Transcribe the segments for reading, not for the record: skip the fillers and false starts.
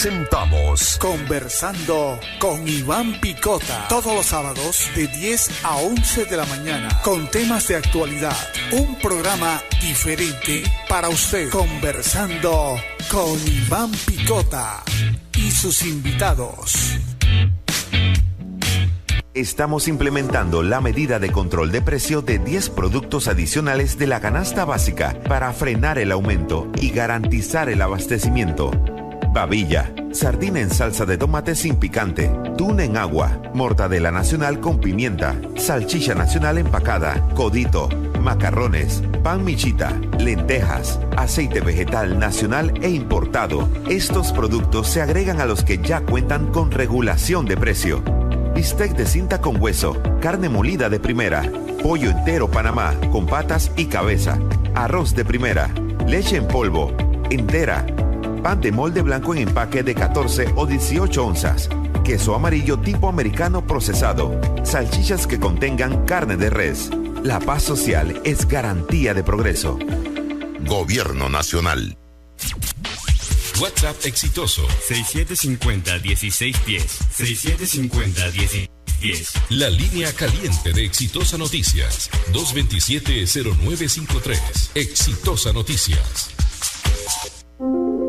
presentamos Conversando con Iván Picota, todos los sábados de 10 a 11 de la mañana, con temas de actualidad. Un programa diferente para usted. Conversando con Iván Picota y sus invitados. Estamos implementando la medida de control de precio de 10 productos adicionales de la canasta básica para frenar el aumento y garantizar el abastecimiento. Babilla, sardina en salsa de tomate sin picante, tuna en agua, mortadela nacional con pimienta, salchicha nacional empacada, codito, macarrones, pan michita, lentejas, aceite vegetal nacional e importado. Estos productos se agregan a los que ya cuentan con regulación de precio. Bistec de cinta con hueso, carne molida de primera, pollo entero Panamá con patas y cabeza, arroz de primera, leche en polvo, entera, pan de molde blanco en empaque de 14 o 18 onzas, queso amarillo tipo americano procesado, salchichas que contengan carne de res. La paz social es garantía de progreso. Gobierno Nacional. WhatsApp exitoso 6750-1610 6750-1610. La línea caliente de Exitosa Noticias 227-0953. Exitosa Noticias.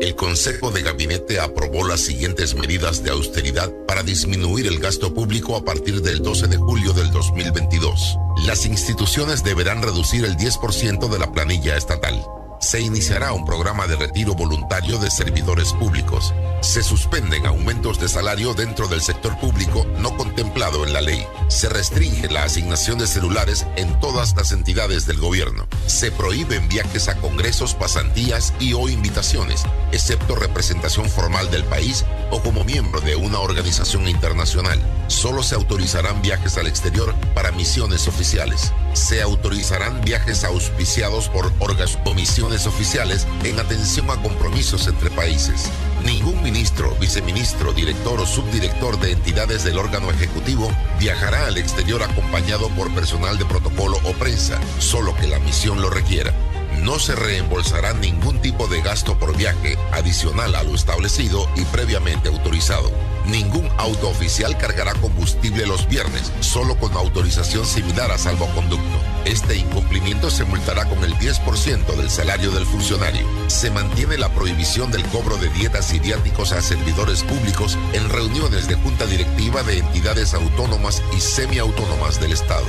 El Consejo de Gabinete aprobó las siguientes medidas de austeridad para disminuir el gasto público a partir del 12 de julio del 2022. Las instituciones deberán reducir el 10% de la planilla estatal. Se iniciará un programa de retiro voluntario de servidores públicos. Se suspenden aumentos de salario dentro del sector público no contemplado en la ley. Se restringe la asignación de celulares en todas las entidades del gobierno. Se prohíben viajes a congresos, pasantías y o invitaciones, excepto representación formal del país o como miembro de una organización internacional. Solo se autorizarán viajes al exterior para misiones oficiales. Se autorizarán viajes auspiciados por órganos o misiones oficiales en atención a compromisos entre países. Ningún ministro, viceministro, director o subdirector de entidades del órgano ejecutivo viajará al exterior acompañado por personal de protocolo o prensa, solo que la misión lo requiera. No se reembolsará ningún tipo de gasto por viaje adicional a lo establecido y previamente autorizado. Ningún auto oficial cargará combustible los viernes, solo con autorización similar a salvoconducto. Este incumplimiento se multará con el 10% del salario del funcionario. Se mantiene la prohibición del cobro de dietas y viáticos a servidores públicos en reuniones de junta directiva de entidades autónomas y semiautónomas del Estado.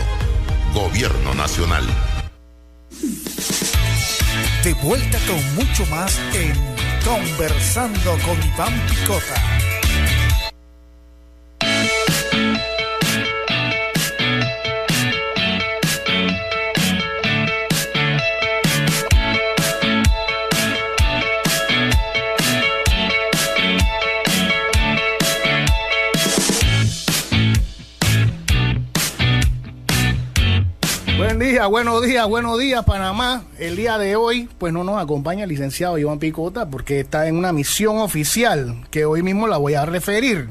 Gobierno Nacional. De vuelta con mucho más en Conversando con Iván Picota. Buenos días, Panamá. El día de hoy, pues no nos acompaña el licenciado Iván Picota porque está en una misión oficial que hoy mismo la voy a referir.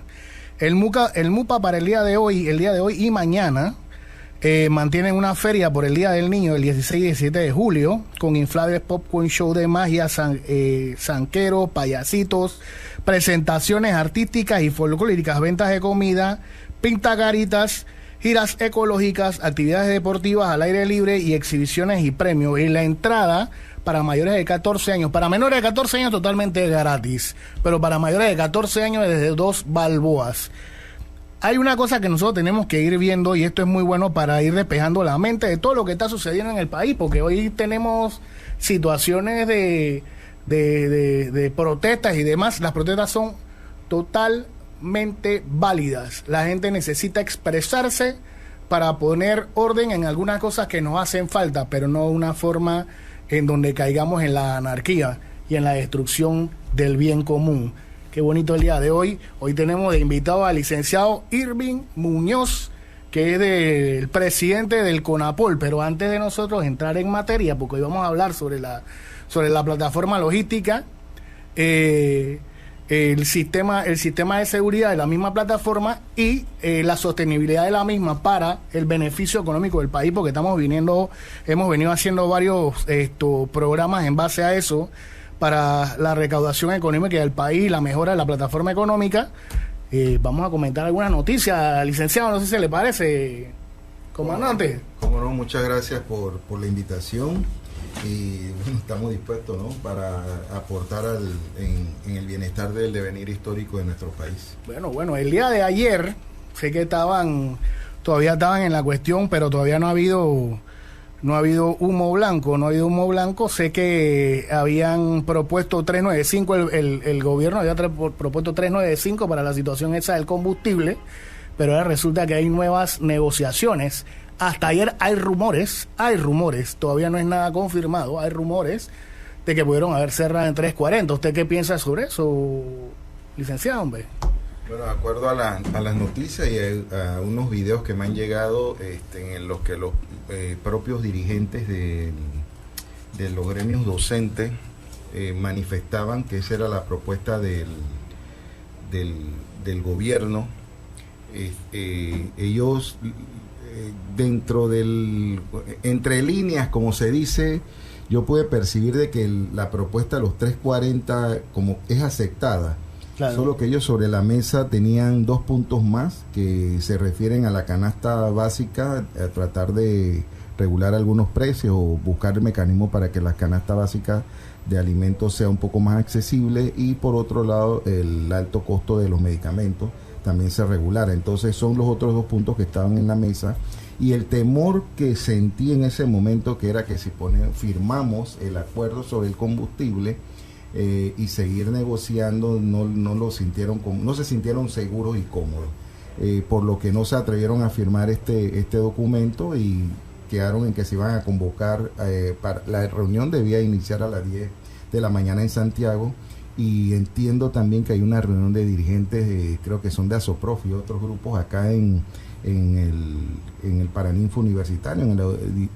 El MUPA para el día de hoy y mañana mantienen una feria por el Día del Niño el 16 y 17 de julio con inflables popcorn, show de magia, zanqueros, payasitos, presentaciones artísticas y folclóricas, ventas de comida, pintacaritas, giras ecológicas, actividades deportivas al aire libre y exhibiciones y premios. Y la entrada para mayores de 14 años, para menores de 14 años totalmente gratis, pero para mayores de 14 años desde 2 balboas. Hay una cosa que nosotros tenemos que ir viendo y esto es muy bueno para ir despejando la mente de todo lo que está sucediendo en el país, porque hoy tenemos situaciones de protestas y demás. Las protestas son totalmente válidas. La gente necesita expresarse para poner orden en algunas cosas que nos hacen falta, pero no una forma en donde caigamos en la anarquía y en la destrucción del bien común. Qué bonito el día de hoy. Hoy tenemos de invitado al licenciado Irving Muñoz, que es el presidente del CONAPOL. Pero antes de nosotros entrar en materia, porque hoy vamos a hablar sobre la plataforma logística, el sistema de seguridad de la misma plataforma y la sostenibilidad de la misma para el beneficio económico del país, porque hemos venido haciendo varios programas en base a eso, para la recaudación económica del país y la mejora de la plataforma económica. Vamos a comentar algunas noticias, licenciado, no sé si le parece, comandante. Cómo no, muchas gracias por la invitación y bueno, estamos dispuestos, ¿no?, para aportar en el bienestar del devenir histórico de nuestro país. Bueno, el día de ayer sé que todavía estaban en la cuestión, pero todavía no ha habido humo blanco. Sé que habían propuesto 395, el gobierno había propuesto 395 para la situación esa del combustible, pero ahora resulta que hay nuevas negociaciones. Hasta ayer hay rumores, todavía no es nada confirmado, hay rumores de que pudieron haber cerrado en 340. ¿Usted qué piensa sobre eso, licenciado, hombre? Bueno, de acuerdo a las noticias y a unos videos que me han llegado, en los que los propios dirigentes de los gremios docentes manifestaban que esa era la propuesta del gobierno. Ellos, entre líneas, como se dice, yo pude percibir de que la propuesta de los 340 como es aceptada. Claro. Solo que ellos sobre la mesa tenían 2 puntos más que se refieren a la canasta básica, a tratar de regular algunos precios o buscar mecanismos para que la canasta básica de alimentos sea un poco más accesible, y por otro lado el alto costo de los medicamentos también se regulara. Entonces son los otros 2 puntos que estaban en la mesa, y el temor que sentí en ese momento, que era que si firmamos el acuerdo sobre el combustible y seguir negociando, no se sintieron seguros y cómodos, por lo que no se atrevieron a firmar este documento y quedaron en que se iban a convocar. La reunión debía iniciar a las 10 de la mañana en Santiago, y entiendo también que hay una reunión de dirigentes, creo que son de Asoprof y otros grupos acá en el Paraninfo Universitario,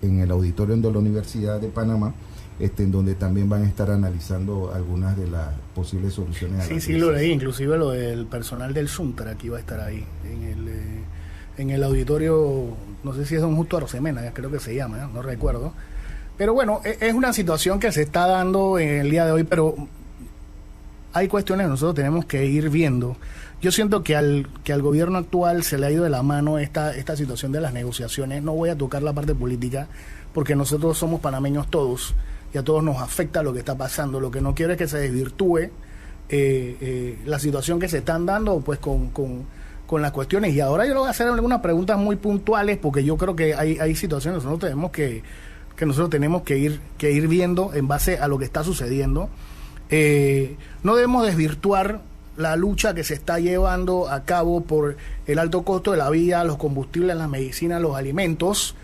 en el auditorio de la Universidad de Panamá, en donde también van a estar analizando algunas de las posibles soluciones. Sí, lo leí, inclusive lo del personal del Suntra que iba a estar ahí, en el auditorio, no sé si es Don Justo Arosemena, creo que se llama, no recuerdo. Pero bueno, es una situación que se está dando en el día de hoy, pero hay cuestiones que nosotros tenemos que ir viendo. Yo siento que al gobierno actual se le ha ido de la mano esta situación de las negociaciones. No voy a tocar la parte política, porque nosotros somos panameños todos, y a todos nos afecta lo que está pasando. Lo que no quiero es que se desvirtúe la situación que se están dando pues con las cuestiones. Y ahora yo le voy a hacer algunas preguntas muy puntuales, porque yo creo que hay situaciones que nosotros tenemos que ir viendo en base a lo que está sucediendo. No debemos desvirtuar la lucha que se está llevando a cabo por el alto costo de la vida, los combustibles, las medicinas, los alimentos,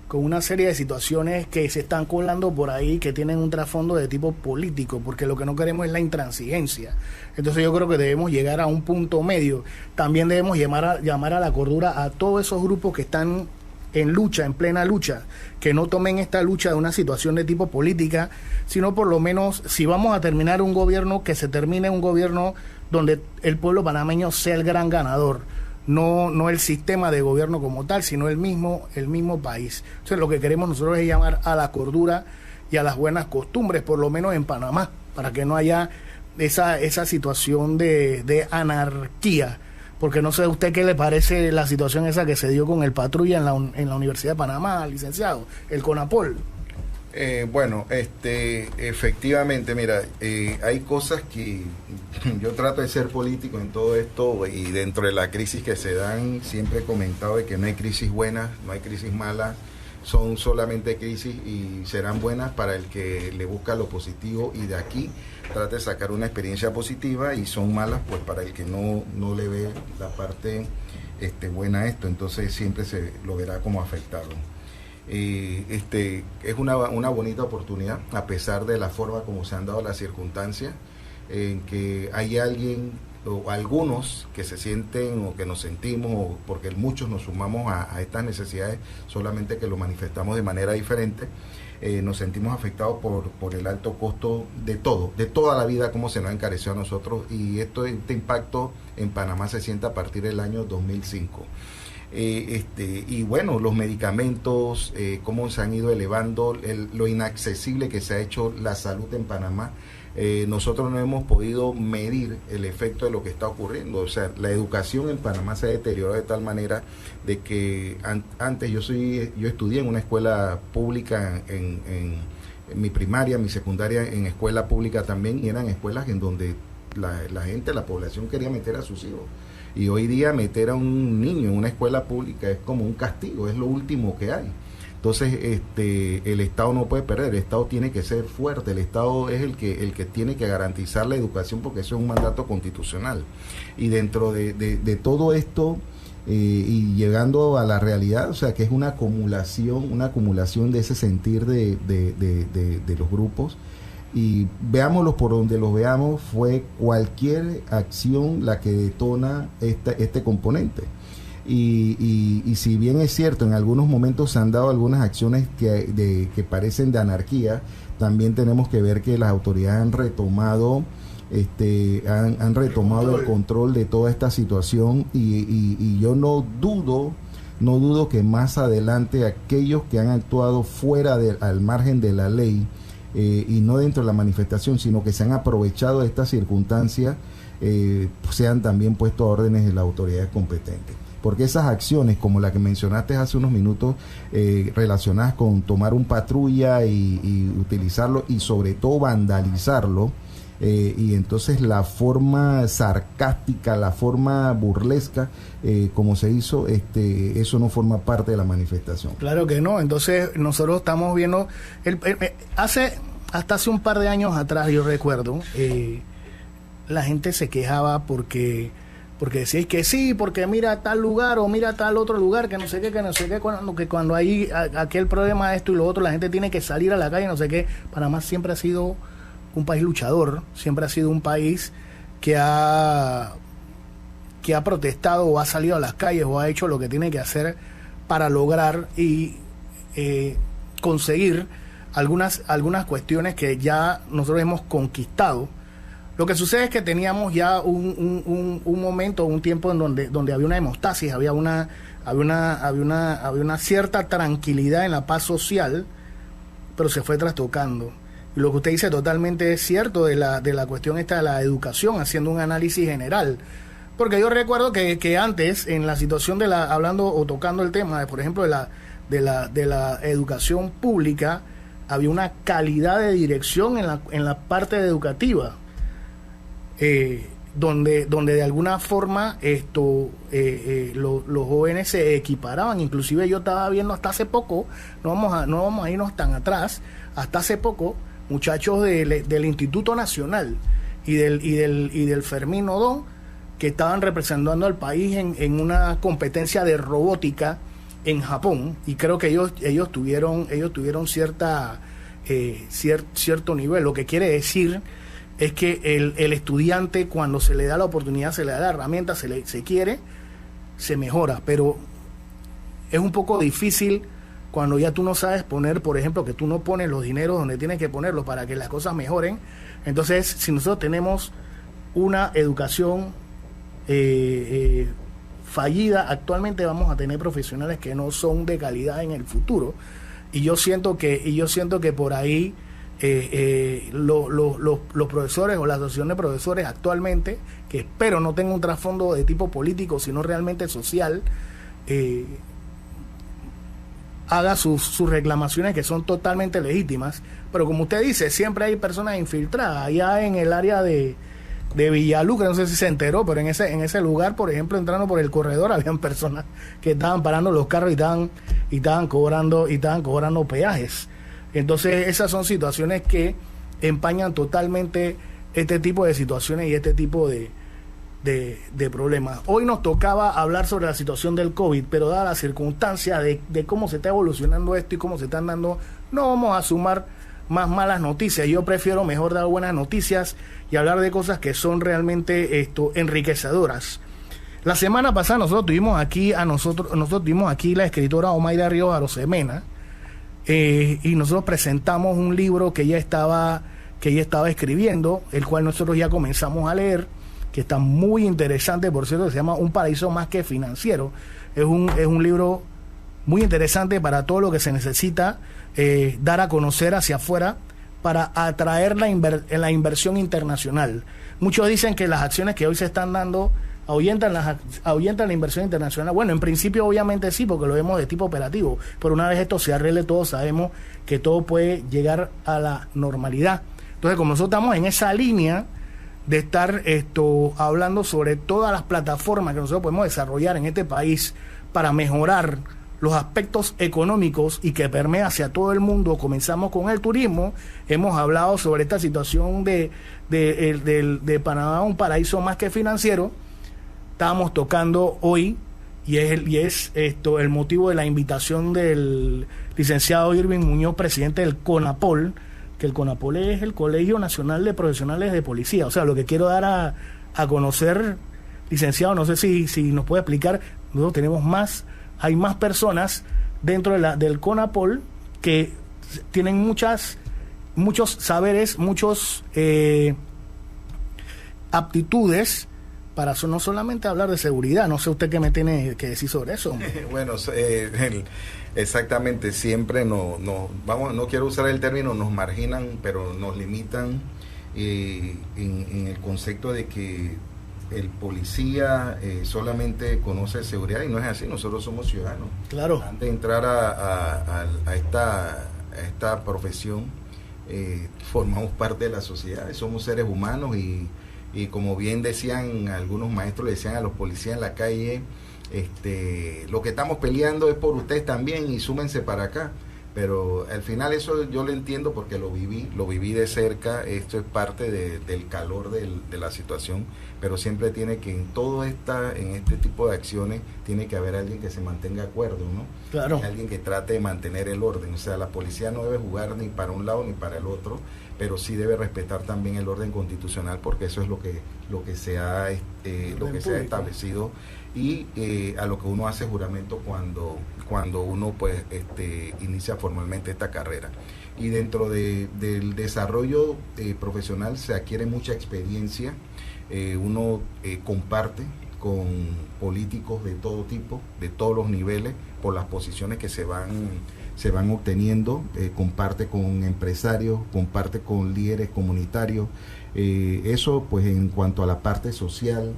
con una serie de situaciones que se están colando por ahí, que tienen un trasfondo de tipo político, porque lo que no queremos es la intransigencia. Entonces yo creo que debemos llegar a un punto medio. También debemos llamar a la cordura a todos esos grupos que están en lucha, en plena lucha, que no tomen esta lucha de una situación de tipo política, sino por lo menos, si vamos a terminar un gobierno, que se termine un gobierno donde el pueblo panameño sea el gran ganador, no el sistema de gobierno como tal, sino el mismo país. Entonces lo que queremos nosotros es llamar a la cordura y a las buenas costumbres, por lo menos en Panamá, para que no haya esa situación de anarquía. Porque no sé a usted qué le parece la situación esa que se dio con el patrulla en la Universidad de Panamá, licenciado, el CONAPOL. Bueno, efectivamente, mira, hay cosas que yo trato de ser político en todo esto, y dentro de la crisis que se dan, siempre he comentado de que no hay crisis buenas, no hay crisis malas, son solamente crisis, y serán buenas para el que le busca lo positivo y de aquí trata de sacar una experiencia positiva, y son malas pues para el que no le ve la parte buena a esto, entonces siempre se lo verá como afectado. Es una bonita oportunidad, a pesar de la forma como se han dado las circunstancias, en que hay alguien o algunos que se sienten o que nos sentimos, o porque muchos nos sumamos a estas necesidades, solamente que lo manifestamos de manera diferente, nos sentimos afectados por el alto costo de toda la vida, como se nos encareció a nosotros, y este impacto en Panamá se siente a partir del año 2005. Y bueno, los medicamentos, cómo se han ido elevando, lo inaccesible que se ha hecho la salud en Panamá, nosotros no hemos podido medir el efecto de lo que está ocurriendo. O sea, la educación en Panamá se ha deteriorado de tal manera de que antes yo estudié en una escuela pública en mi primaria, mi secundaria en escuela pública también, y eran escuelas en donde la población quería meter a sus hijos. Y hoy día meter a un niño en una escuela pública es como un castigo, es lo último que hay. Entonces, el Estado no puede perder, el Estado tiene que ser fuerte, el Estado es el que tiene que garantizar la educación, porque eso es un mandato constitucional. Y dentro de todo esto, y llegando a la realidad, o sea, que es una acumulación de ese sentir de los grupos, y veámoslos por donde los veamos, fue cualquier acción la que detona este componente. Y si bien es cierto, en algunos momentos se han dado algunas acciones que parecen de anarquía, también tenemos que ver que las autoridades han retomado el control de toda esta situación, y yo no dudo que más adelante aquellos que han actuado al margen de la ley, y no dentro de la manifestación, sino que se han aprovechado de esta circunstancia, sean también puestos a órdenes de las autoridades competentes. Porque esas acciones, como la que mencionaste hace unos minutos, relacionadas con tomar un patrulla y utilizarlo, y sobre todo vandalizarlo, y entonces la forma sarcástica, la forma burlesca, como se hizo, eso no forma parte de la manifestación. Claro que no. Entonces nosotros estamos viendo, hasta hace un par de años atrás, yo recuerdo, la gente se quejaba porque decíais que sí, porque mira tal lugar o mira tal otro lugar, que no sé qué, que cuando hay aquel problema, esto y lo otro, la gente tiene que salir a la calle, no sé qué. Panamá siempre ha sido un país luchador, siempre ha sido un país que ha protestado o ha salido a las calles o ha hecho lo que tiene que hacer para lograr y conseguir algunas cuestiones que ya nosotros hemos conquistado. Lo que sucede es que teníamos ya un momento, un tiempo en donde había una hemostasis, había una cierta tranquilidad en la paz social, pero se fue trastocando. Y lo que usted dice totalmente es cierto de la cuestión esta de la educación, haciendo un análisis general. Porque yo recuerdo que antes, en la situación hablando o tocando el tema, por ejemplo, de la educación pública, había una calidad de dirección en la parte educativa. Donde de alguna forma los jóvenes se equiparaban. Inclusive yo estaba viendo hasta hace poco, no vamos a irnos tan atrás, hasta hace poco muchachos del Instituto Nacional y del Fermín Odón, que estaban representando al país en una competencia de robótica en Japón, y creo que ellos tuvieron cierto nivel. Lo que quiere decir es que el estudiante, cuando se le da la oportunidad, se le da la herramienta, se quiere, se mejora. Pero es un poco difícil cuando ya tú no sabes poner, por ejemplo, que tú no pones los dineros donde tienes que ponerlos para que las cosas mejoren. Entonces, si nosotros tenemos una educación fallida, actualmente vamos a tener profesionales que no son de calidad en el futuro. Y yo siento que por ahí los profesores o la asociación de profesores actualmente, que espero no tenga un trasfondo de tipo político, sino realmente social, haga sus reclamaciones, que son totalmente legítimas. Pero como usted dice, siempre hay personas infiltradas. Allá en el área de Villalucre, no sé si se enteró, pero en ese lugar, por ejemplo, entrando por el corredor, habían personas que estaban parando los carros y estaban cobrando peajes. Entonces, esas son situaciones que empañan totalmente este tipo de situaciones y este tipo de problemas. Hoy nos tocaba hablar sobre la situación del COVID, pero dada la circunstancia de cómo se está evolucionando esto y cómo se están dando, no vamos a sumar más malas noticias. Yo prefiero mejor dar buenas noticias y hablar de cosas que son realmente enriquecedoras. La semana pasada nosotros tuvimos aquí la escritora Omaira Ríos Arosemena, y nosotros presentamos un libro que ella estaba escribiendo, el cual nosotros ya comenzamos a leer, que está muy interesante, por cierto, se llama Un paraíso más que financiero. Es un libro muy interesante para todo lo que se necesita dar a conocer hacia afuera para atraer la inversión internacional. Muchos dicen que las acciones que hoy se están dando ahuyentan la inversión internacional. Bueno, en principio obviamente sí, porque lo vemos de tipo operativo, pero una vez esto se arregle, todos sabemos que todo puede llegar a la normalidad. Entonces, como nosotros estamos en esa línea de estar hablando sobre todas las plataformas que nosotros podemos desarrollar en este país para mejorar los aspectos económicos y que permea hacia todo el mundo, comenzamos con el turismo. Hemos hablado sobre esta situación de Panamá, un paraíso más que financiero. Estábamos tocando hoy y es el motivo de la invitación del licenciado Irving Muñoz, presidente del CONAPOL, que el CONAPOL es el Colegio Nacional de Profesionales de Policía. O sea, lo que quiero dar a conocer, licenciado, no sé si nos puede explicar. Nosotros hay más personas dentro del CONAPOL que tienen muchos saberes, muchos aptitudes para no solamente hablar de seguridad. No sé usted qué me tiene que decir sobre eso. Bueno, exactamente, siempre no quiero usar el término nos marginan, pero nos limitan en el concepto de que el policía solamente conoce seguridad, y no es así. Nosotros somos ciudadanos. Claro. Antes de entrar a esta profesión, formamos parte de la sociedad, somos seres humanos y como bien decían algunos maestros, le decían a los policías en la calle, lo que estamos peleando es por ustedes también y súmense para acá. Pero al final eso yo lo entiendo porque lo viví de cerca. Esto es parte del calor de la situación, pero siempre tiene que en este tipo de acciones tiene que haber alguien que se mantenga de acuerdo, ¿no? Claro. Alguien que trate de mantener el orden. O sea, la policía no debe jugar ni para un lado ni para el otro, pero sí debe respetar también el orden constitucional, porque eso es lo que se ha establecido y a lo que uno hace juramento cuando uno pues inicia formalmente esta carrera. Y dentro del desarrollo profesional se adquiere mucha experiencia. Uno comparte con políticos de todo tipo, de todos los niveles, por las posiciones que se van obteniendo, comparte con empresarios, comparte con líderes comunitarios, eso pues en cuanto a la parte social,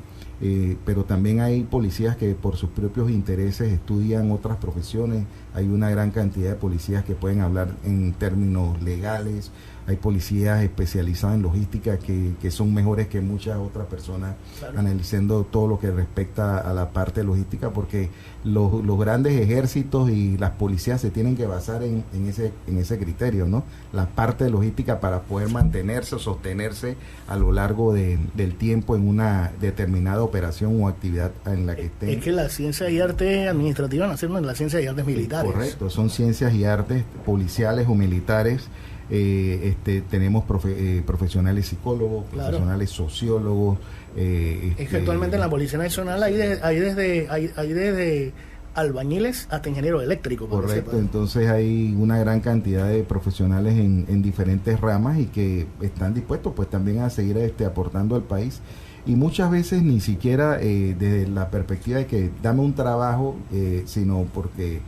pero también hay policías que por sus propios intereses estudian otras profesiones. Hay una gran cantidad de policías que pueden hablar en términos legales. Hay policías especializadas en logística que son mejores que muchas otras personas, claro, analizando todo lo que respecta a la parte logística, porque los grandes ejércitos y las policías se tienen que basar en ese criterio, ¿no? La parte de logística para poder mantenerse o sostenerse a lo largo del tiempo en una determinada operación o actividad en la que estén. Es que la ciencia y arte administrativa nacieron en la ciencia y artes militares. Correcto, son ciencias y artes policiales o militares. Tenemos profesionales psicólogos, claro, profesionales sociólogos. Es que actualmente en la Policía Nacional hay desde albañiles hasta ingenieros eléctricos. Correcto, entonces hay una gran cantidad de profesionales en diferentes ramas y que están dispuestos pues también a seguir aportando al país. Y muchas veces ni siquiera desde la perspectiva de que dame un trabajo, sino porque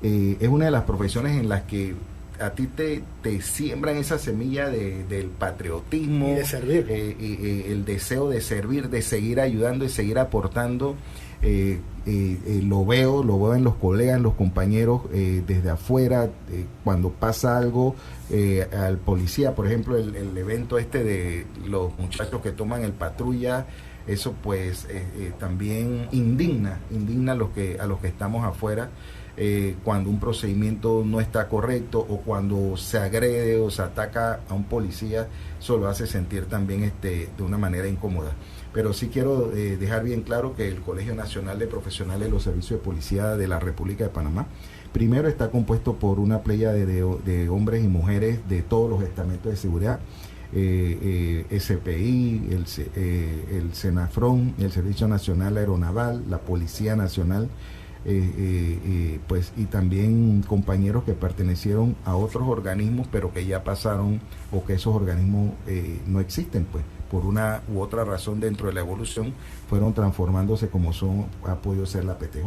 es una de las profesiones en las que a ti te siembran esa semilla del patriotismo y de servir, el deseo de servir, de seguir ayudando, de seguir aportando. Lo veo en los colegas, en los compañeros desde afuera, cuando pasa algo al policía, por ejemplo el evento de los muchachos que toman el patrulla, eso pues también indigna a los que estamos afuera. Cuando un procedimiento no está correcto o cuando se agrede o se ataca a un policía, eso lo hace sentir también de una manera incómoda. Pero sí quiero dejar bien claro que el Colegio Nacional de Profesionales de los Servicios de Policía de la República de Panamá, primero está compuesto por una playa de hombres y mujeres de todos los estamentos de seguridad, SPI, el Senafron, el Servicio Nacional Aeronaval, la Policía Nacional, pues y también compañeros que pertenecieron a otros organismos pero que ya pasaron o que esos organismos no existen, pues por una u otra razón dentro de la evolución, fueron transformándose como ha podido ser la PTJ.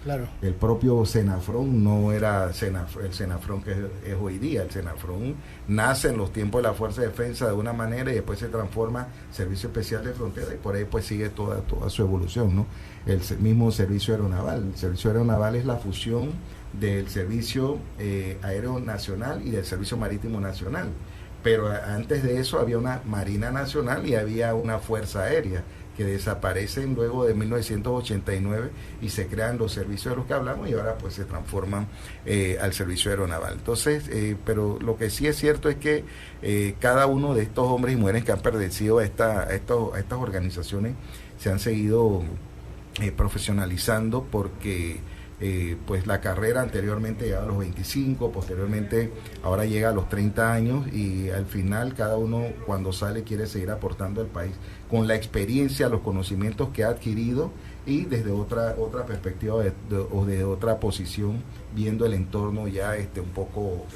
Claro. El propio Senafrón no era el Senafrón que es hoy día. El Senafrón nace en los tiempos de la Fuerza de Defensa de una manera y después se transforma Servicio Especial de Frontera y por ahí pues sigue toda su evolución, ¿no? El mismo Servicio Aeronaval. El Servicio Aeronaval es la fusión del Servicio Aéreo Nacional y del Servicio Marítimo Nacional. Pero antes de eso había una Marina Nacional y había una Fuerza Aérea que desaparecen luego de 1989 y se crean los servicios de los que hablamos y ahora pues se transforman al Servicio Aeronaval. Entonces, pero lo que sí es cierto es que cada uno de estos hombres y mujeres que han pertenecido a estas organizaciones se han seguido profesionalizando porque pues la carrera anteriormente llegaba a los 25, posteriormente ahora llega a los 30 años y al final cada uno cuando sale quiere seguir aportando al país con la experiencia, los conocimientos que ha adquirido y desde otra perspectiva o de otra posición viendo el entorno ya un poco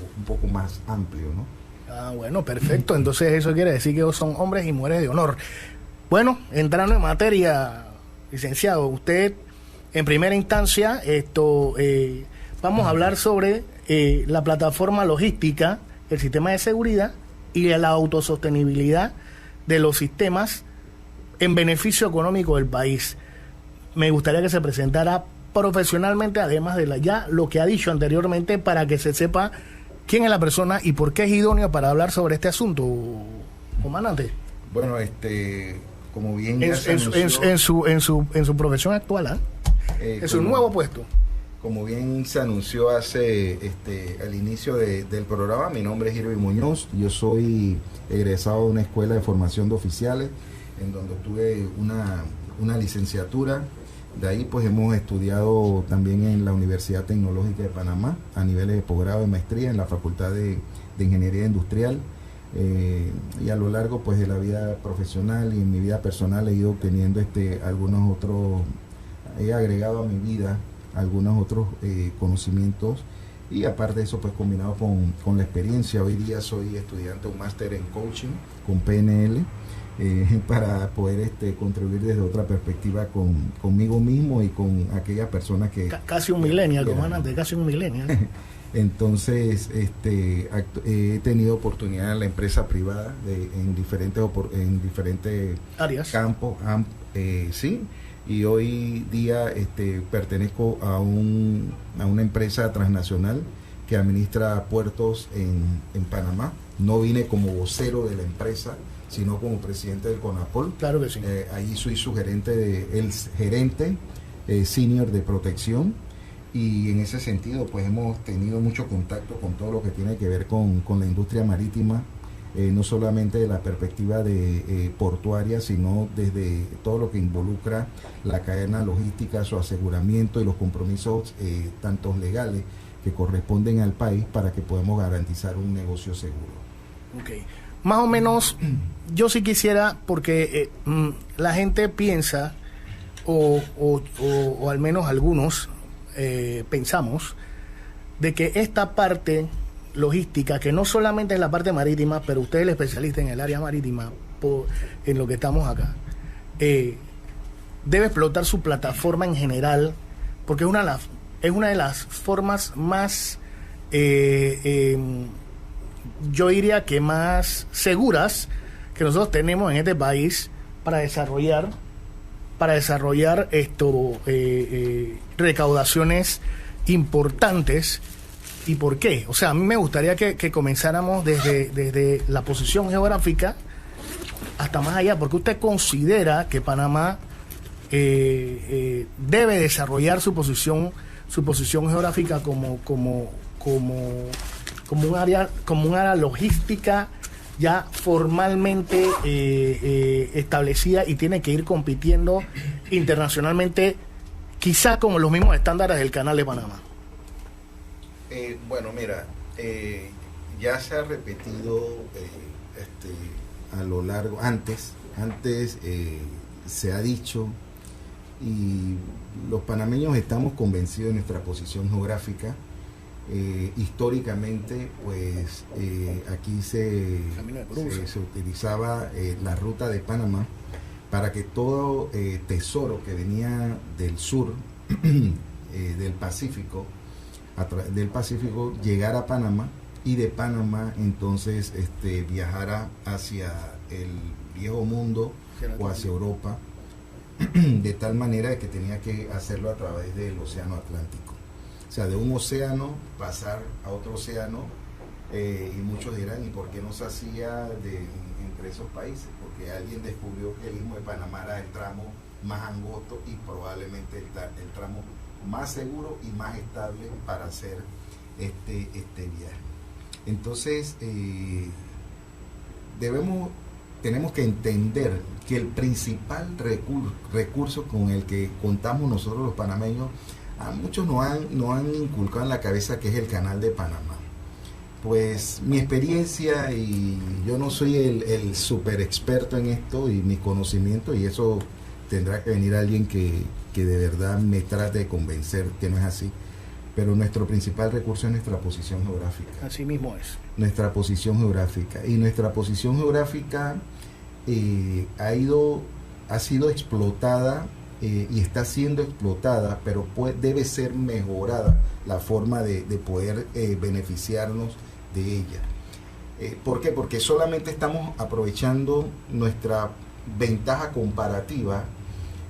más amplio, ¿no? Ah, bueno, perfecto. Entonces eso quiere decir que son hombres y mujeres de honor. Bueno, entrando en materia, licenciado, usted en primera instancia, vamos a hablar sobre la plataforma logística, el sistema de seguridad y la autosostenibilidad de los sistemas en beneficio económico del país. Me gustaría que se presentara profesionalmente, además de ya lo que ha dicho anteriormente, para que se sepa quién es la persona y por qué es idóneo para hablar sobre este asunto, comandante. Bueno, como bien en su profesión actual, es un nuevo puesto. Como bien se anunció hace al inicio del programa, mi nombre es Irving Muñoz, yo soy egresado de una escuela de formación de oficiales, en donde tuve una licenciatura. De ahí pues hemos estudiado también en la Universidad Tecnológica de Panamá, a niveles de posgrado y maestría en la Facultad de Ingeniería Industrial. Y a lo largo pues de la vida profesional y en mi vida personal he ido obteniendo he agregado a mi vida algunos otros conocimientos y aparte de eso pues combinado con la experiencia. Hoy día soy estudiante de un máster en coaching con PNL para poder contribuir desde otra perspectiva conmigo mismo y con aquellas personas que... Casi un millennial, comandante, casi un millennial. Entonces he tenido oportunidad en la empresa privada en diferentes áreas, campos, sí. Y hoy día pertenezco a una empresa transnacional que administra puertos en Panamá. No vine como vocero de la empresa, sino como presidente del CONAPOL. Claro que sí. Ahí soy su gerente, el gerente senior de protección. Y en ese sentido, pues hemos tenido mucho contacto con todo lo que tiene que ver con la industria marítima. No solamente de la perspectiva de portuaria, sino desde todo lo que involucra la cadena logística, su aseguramiento y los compromisos tanto legales que corresponden al país para que podamos garantizar un negocio seguro. Okay. Más o menos, yo sí quisiera, porque la gente piensa, o al menos algunos pensamos, de que esta parte logística, que no solamente es la parte marítima, pero usted es el especialista en el área marítima, en lo que estamos acá, debe explotar su plataforma en general, porque es una de las formas más, yo diría que más seguras que nosotros tenemos en este país para desarrollar recaudaciones importantes. ¿Y por qué? O sea, a mí me gustaría que comenzáramos desde la posición geográfica hasta más allá, porque usted considera que Panamá debe desarrollar su posición geográfica como un área logística ya formalmente establecida y tiene que ir compitiendo internacionalmente, quizás con los mismos estándares del Canal de Panamá. Bueno, mira, ya se ha repetido a lo largo, antes se ha dicho, y los panameños estamos convencidos de nuestra posición geográfica, históricamente, pues aquí se utilizaba la ruta de Panamá para que todo tesoro que venía del sur del Pacífico llegara a Panamá, y de Panamá entonces viajara hacia el viejo mundo o hacia Europa, de tal manera que tenía que hacerlo a través del océano Atlántico. O sea, de un océano pasar a otro océano, y muchos dirán, ¿y por qué no se hacía entre esos países? Porque alguien descubrió que el Istmo de Panamá era el tramo más angosto y probablemente el tramo más seguro y más estable para hacer este viaje. Entonces, tenemos que entender que el principal recurso con el que contamos nosotros los panameños, a muchos nos han inculcado en la cabeza, que es el Canal de Panamá. Pues mi experiencia, y yo no soy el super experto en esto, y mi conocimiento, y eso tendrá que venir alguien que de verdad me trate de convencer que no es así, pero nuestro principal recurso es nuestra posición geográfica. Así mismo es. Nuestra posición geográfica. Y nuestra posición geográfica ha sido explotada, y está siendo explotada, pero debe ser mejorada la forma de poder beneficiarnos de ella. ¿Por qué? Porque solamente estamos aprovechando nuestra ventaja comparativa,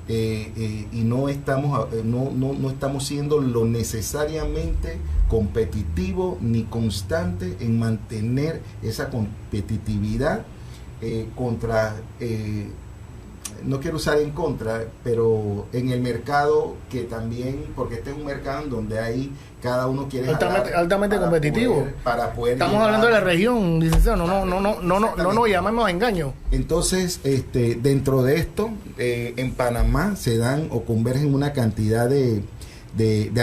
y no estamos siendo lo necesariamente competitivo ni constante en mantener esa competitividad contra, no quiero usar en contra, pero en el mercado, que también, porque este es un mercado en donde hay, cada uno quiere altamente competitivo, para poder estamos hablando de la región, licenciado, no llamemos a engaño. Entonces, dentro de esto, en Panamá se dan o convergen una cantidad de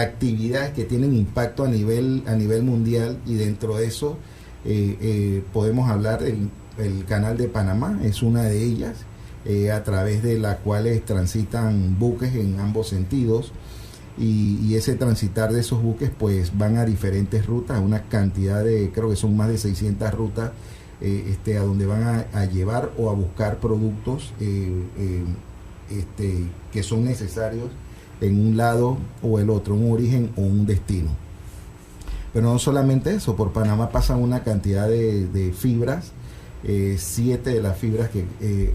actividades que tienen impacto a nivel mundial, y dentro de eso podemos hablar el Canal de Panamá, es una de ellas, a través de la cuales transitan buques en ambos sentidos, y ese transitar de esos buques pues van a diferentes rutas, una cantidad de, creo que son más de 600 rutas, a donde van a llevar o a buscar productos que son necesarios en un lado o el otro, un origen o un destino. Pero no solamente eso, por Panamá pasan una cantidad de fibras, 7 de las fibras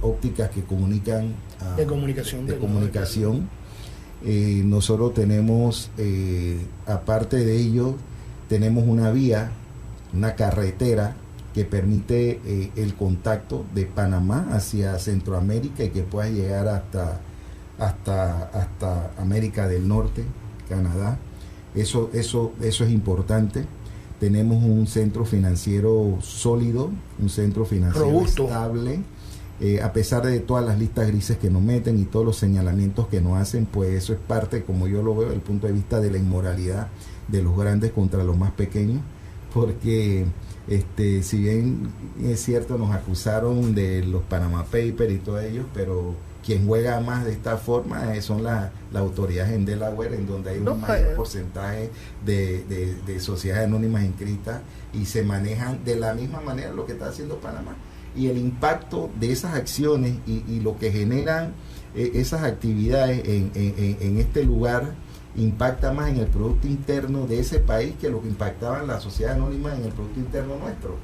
ópticas que comunican de comunicación. Nosotros tenemos, aparte de ello, tenemos una vía, una carretera que permite el contacto de Panamá hacia Centroamérica, y que pueda llegar hasta América del Norte, Canadá. Eso es importante. Tenemos un centro financiero sólido, un centro financiero robusto, estable, a pesar de todas las listas grises que nos meten y todos los señalamientos que nos hacen, pues eso es parte, como yo lo veo, desde el punto de vista de la inmoralidad de los grandes contra los más pequeños, porque si bien es cierto, nos acusaron de los Panama Papers y todo ello, pero quien juega más de esta forma son las autoridades en Delaware, en donde hay un mayor porcentaje de sociedades anónimas inscritas, y se manejan de la misma manera lo que está haciendo Panamá. Y el impacto de esas acciones y lo que generan esas actividades en este lugar impacta más en el Producto Interno de ese país que lo que impactaban las sociedades anónimas en el Producto Interno nuestro.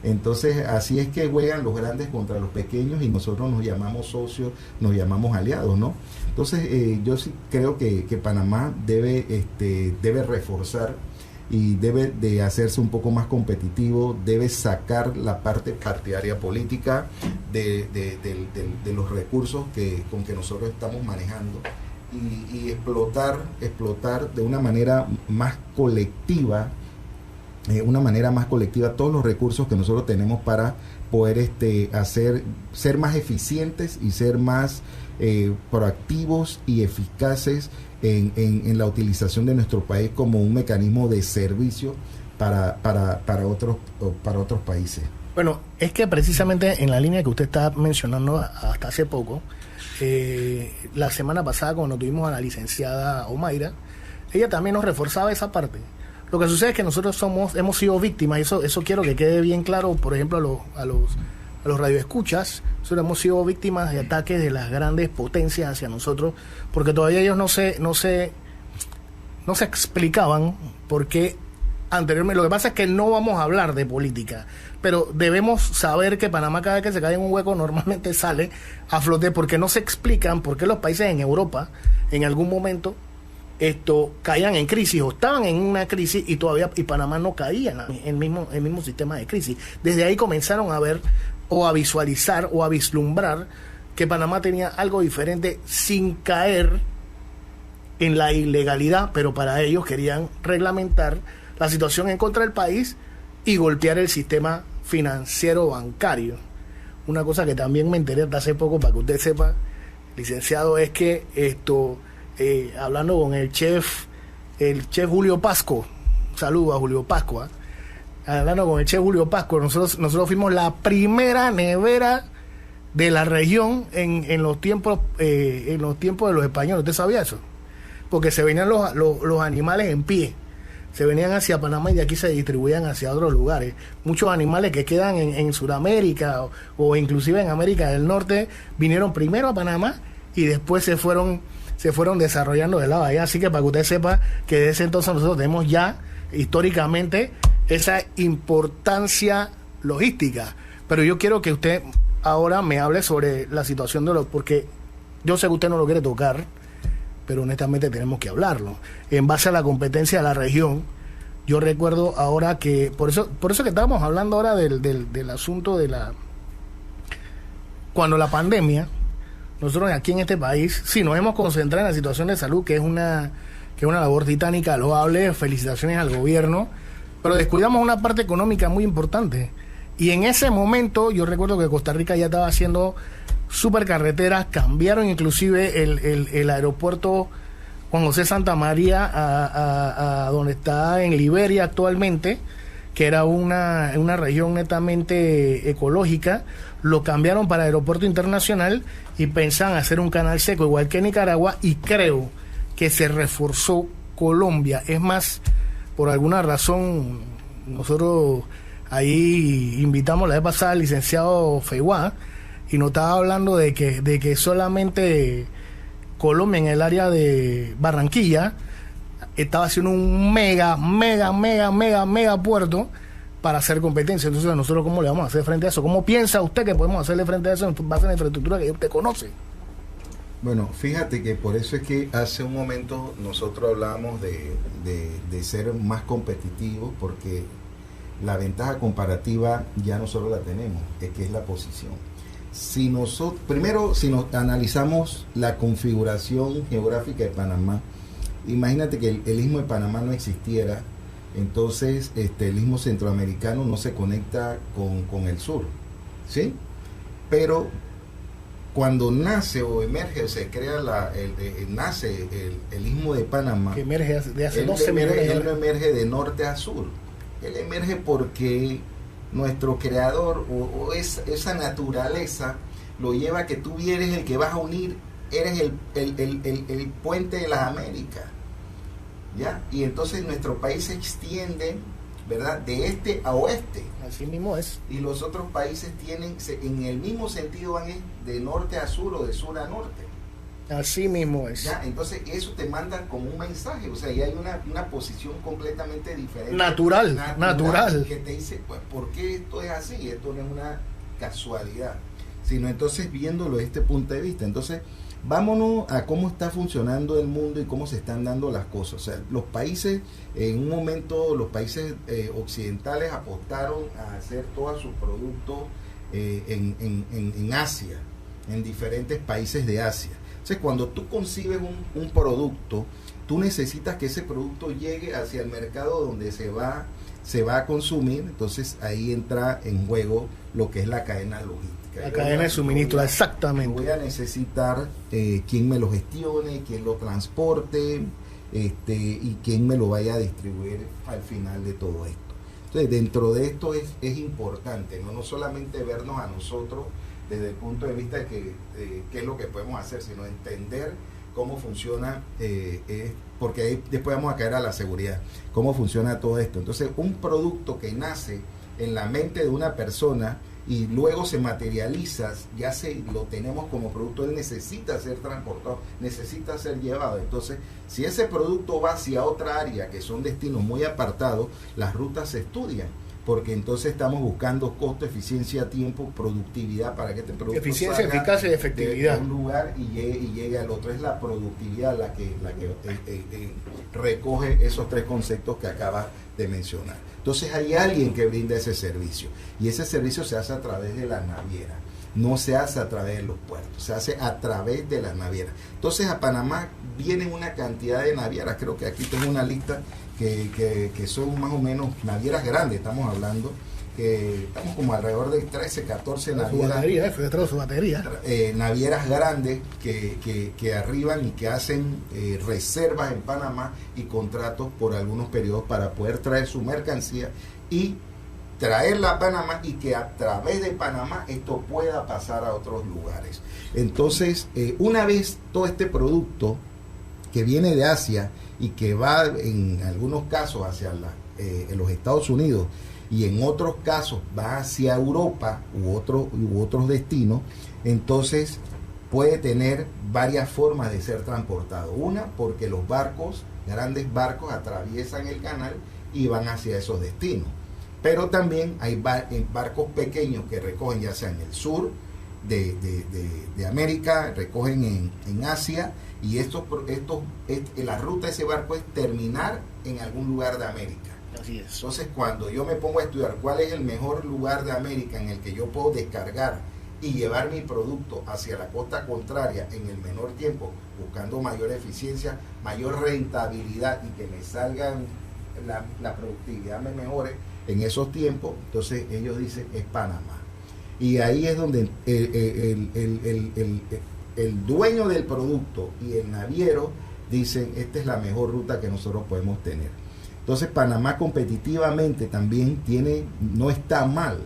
Entonces, así es que juegan los grandes contra los pequeños, y nosotros nos llamamos socios, nos llamamos aliados, ¿no? Entonces, yo sí creo que Panamá debe reforzar, y debe de hacerse un poco más competitivo, debe sacar la parte partidaria política de los recursos con que nosotros estamos manejando, y explotar de una manera más colectiva, todos los recursos que nosotros tenemos para poder ser más eficientes y ser más proactivos y eficaces en la utilización de nuestro país como un mecanismo de servicio para otros países. Bueno, es que precisamente en la línea que usted está mencionando hasta hace poco, la semana pasada cuando tuvimos a la licenciada Omaira, ella también nos reforzaba esa parte. Lo que sucede es que nosotros hemos sido víctimas, y eso quiero que quede bien claro, por ejemplo, a los radioescuchas. Nosotros hemos sido víctimas de ataques de las grandes potencias hacia nosotros, porque todavía ellos no se explicaban por qué anteriormente. Lo que pasa es que no vamos a hablar de política, pero debemos saber que Panamá, cada vez que se cae en un hueco, normalmente sale a flote, porque no se explican por qué los países en Europa en algún momento caían en crisis o estaban en una crisis y Panamá no caía en el mismo sistema de crisis. Desde ahí comenzaron a ver o a visualizar o a vislumbrar que Panamá tenía algo diferente sin caer en la ilegalidad, pero para ellos querían reglamentar la situación en contra del país y golpear el sistema financiero bancario. Una cosa que también me enteré hasta hace poco, para que usted sepa, licenciado, es que hablando con el chef Julio Pasco, saludo a Julio Pascua, hablando con el chef Julio Pasco, nosotros fuimos la primera nevera de la región en los tiempos de los españoles. ¿Usted sabía eso? Porque se venían los animales en pie, se venían hacia Panamá y de aquí se distribuían hacia otros lugares. Muchos animales que quedan en Sudamérica o inclusive en América del Norte vinieron primero a Panamá y después se fueron desarrollando de lado allá. Así que para que usted sepa que desde ese entonces nosotros tenemos ya históricamente esa importancia logística. Pero yo quiero que usted ahora me hable sobre la situación porque yo sé que usted no lo quiere tocar, pero honestamente tenemos que hablarlo. En base a la competencia de la región, yo recuerdo ahora que, por eso que estábamos hablando ahora del asunto cuando la pandemia, nosotros aquí en este país, sí, nos hemos concentrado en la situación de salud, que es una labor titánica, loable, felicitaciones al gobierno, pero descuidamos una parte económica muy importante. Y en ese momento, yo recuerdo que Costa Rica ya estaba haciendo supercarreteras, cambiaron inclusive el aeropuerto Juan José Santa María a donde está en Liberia actualmente, que era una región netamente ecológica. Lo cambiaron para aeropuerto internacional y pensaban hacer un canal seco igual que Nicaragua, y creo que se reforzó Colombia. Es más, por alguna razón nosotros ahí invitamos la vez pasada al licenciado Feiwa y nos estaba hablando de que solamente Colombia, en el área de Barranquilla, estaba haciendo un mega puerto para hacer competencia. Entonces, nosotros, ¿cómo le vamos a hacer frente a eso? ¿Cómo piensa usted que podemos hacerle frente a eso en base a la infraestructura que usted conoce? Bueno, fíjate que por eso es que hace un momento nosotros hablábamos de ser más competitivos, porque la ventaja comparativa ya nosotros la tenemos, que es la posición. Si nos analizamos la configuración geográfica de Panamá, imagínate que el Istmo de Panamá no existiera, entonces el Istmo Centroamericano no se conecta con el sur, ¿sí? Pero cuando nace o emerge o se crea nace el Istmo de Panamá, que emerge de hace 12 millones de años. Él no emerge de norte a sur, él emerge porque nuestro creador o esa naturaleza lo lleva a que tú eres el que vas a unir, eres el puente de las Américas, ¿ya? Y entonces nuestro país se extiende, ¿verdad?, de este a oeste. Así mismo es. Y los otros países en el mismo sentido, van de norte a sur o de sur a norte. Así mismo es. ¿Ya? Entonces eso te manda como un mensaje, o sea, ya hay una posición completamente diferente. Natural. Que te dice, pues, ¿por qué esto es así? Esto no es una casualidad, sino entonces viéndolo desde este punto de vista. Entonces, vámonos a cómo está funcionando el mundo y cómo se están dando las cosas. O sea, los países, en un momento, los países occidentales apostaron a hacer todos sus productos en Asia, en diferentes países de Asia. Entonces, cuando tú concibes un producto, tú necesitas que ese producto llegue hacia el mercado donde se va a consumir. Entonces, ahí entra en juego lo que es la cadena logística. La cadena de suministro, exactamente. Voy a necesitar quien me lo gestione, quien lo transporte, y quien me lo vaya a distribuir al final de todo esto. Entonces, dentro de esto es importante, no solamente vernos a nosotros desde el punto de vista de qué es lo que podemos hacer, sino entender cómo funciona, porque ahí después vamos a caer a la seguridad, cómo funciona todo esto. Entonces, un producto que nace en la mente de una persona y luego se materializa, ya lo tenemos como producto, él necesita ser transportado, necesita ser llevado. Entonces, si ese producto va hacia otra área, que son destinos muy apartados, las rutas se estudian, porque entonces estamos buscando costo, eficiencia, tiempo, productividad para que este producto eficiencia, eficacia y efectividad de un lugar y llegue al otro. Es la productividad la que recoge esos tres conceptos que acabas de mencionar. Entonces hay alguien que brinda ese servicio, y ese servicio se hace a través de las navieras, no se hace a través de los puertos, se hace a través de las navieras. Entonces a Panamá vienen una cantidad de navieras, creo que aquí tengo una lista que son más o menos navieras grandes, estamos hablando, que estamos como alrededor de 13, 14 navieras. Su batería. Navieras grandes que arriban y que hacen reservas en Panamá y contratos por algunos periodos para poder traer su mercancía y traerla a Panamá, y que a través de Panamá esto pueda pasar a otros lugares. Entonces, una vez todo este producto que viene de Asia y que va en algunos casos hacia en los Estados Unidos, y en otros casos va hacia Europa u otros destinos, entonces puede tener varias formas de ser transportado. Una, porque los grandes barcos atraviesan el canal y van hacia esos destinos. Pero también hay barcos pequeños que recogen ya sea en el sur de América, recogen en Asia, y la ruta de ese barco es terminar en algún lugar de América. Así es. Entonces, cuando yo me pongo a estudiar cuál es el mejor lugar de América en el que yo puedo descargar y llevar mi producto hacia la costa contraria en el menor tiempo, buscando mayor eficiencia, mayor rentabilidad y que me salgan la productividad me mejore en esos tiempos, entonces ellos dicen es Panamá. Y ahí es donde el dueño del producto y el naviero dicen, esta es la mejor ruta que nosotros podemos tener. Entonces Panamá competitivamente también no está mal.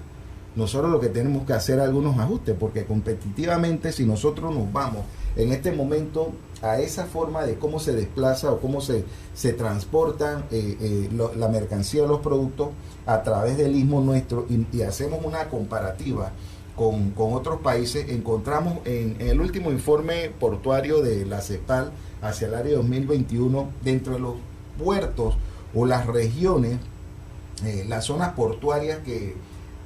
Nosotros lo que tenemos que hacer algunos ajustes, porque competitivamente, si nosotros nos vamos en este momento a esa forma de cómo se desplaza o cómo se transportan la mercancía o los productos a través del istmo nuestro, y hacemos una comparativa con otros países, encontramos en el último informe portuario de la CEPAL hacia el área 2021, dentro de los puertos o las regiones, las zonas portuarias que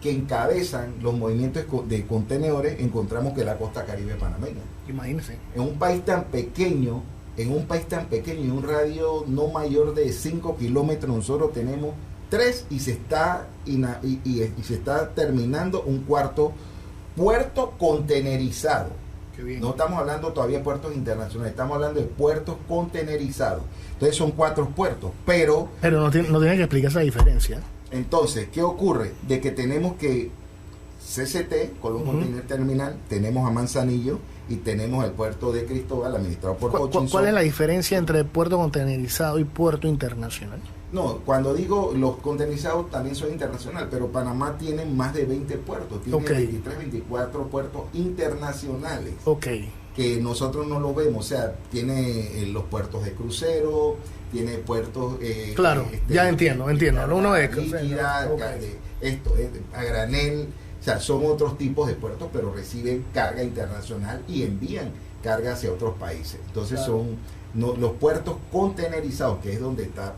encabezan los movimientos de contenedores, encontramos que la costa caribe panameña. Imagínense. En un país tan pequeño, en un radio no mayor de 5 kilómetros, nosotros tenemos 3 y se está terminando un cuarto puerto contenerizado. Qué bien. No estamos hablando todavía de puertos internacionales, estamos hablando de puertos contenerizados. Entonces son 4 puertos, pero no tiene que explicar esa diferencia. Entonces, ¿qué ocurre? De que tenemos que CCT, Colón Container Terminal, tenemos a Manzanillo y tenemos el puerto de Cristóbal, administrado por Hutchinson. ¿Cuál es la diferencia entre puerto contenerizado y puerto internacional? No, cuando digo los contenerizados también son internacionales, pero Panamá tiene más de 20 puertos, tiene 23, 24 puertos internacionales. Que nosotros no lo vemos, o sea, tiene los puertos de crucero, tiene puertos... claro, ya entiendo, uno es líquida, a granel, o sea, son otros tipos de puertos, pero reciben carga internacional y envían carga hacia otros países. Entonces son los puertos contenerizados, que es donde está